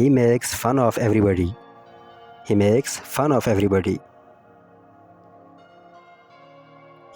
He makes fun of everybody. He makes fun of everybody.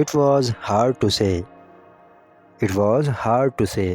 It was hard to say. It was hard to say.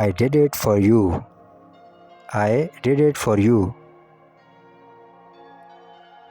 I did it for you. I did it for you.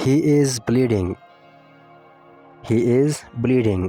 He is bleeding. He is bleeding.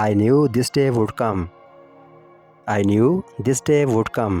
I knew this day would come. I knew this day would come.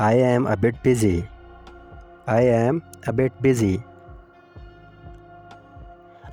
I am a bit busy. I am a bit busy.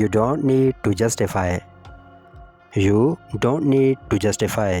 You don't need to justify. You don't need to justify.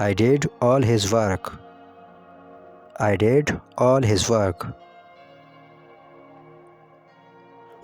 I did all his work. I did all his work.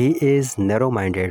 He is narrow-minded.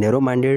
narrow-minded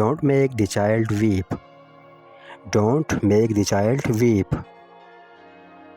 Don't make the child weep. Don't make the child weep.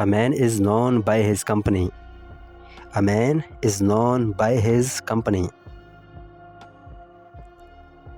A man is known by his company. A man is known by his company.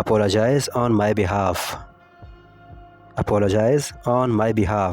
Apologize on my behalf. Apologize on my behalf.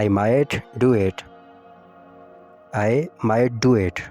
I might do it. I might do it.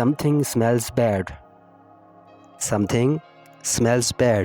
Something smells bad. Something smells bad.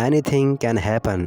Anything can happen.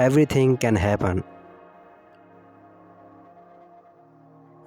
Everything can happen.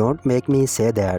Don't make me say that.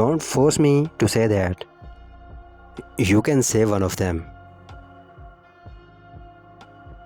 Don't force me to say that. You can say one of them.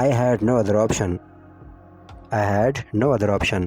I had no other option. I had no other option.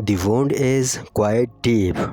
The wound is quite deep.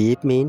deep mean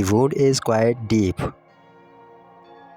The wound is quite deep.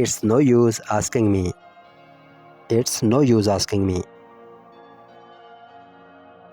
It's no use asking me. It's no use asking me.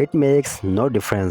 It makes no difference.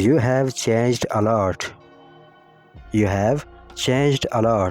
You have changed a lot. You have changed a lot.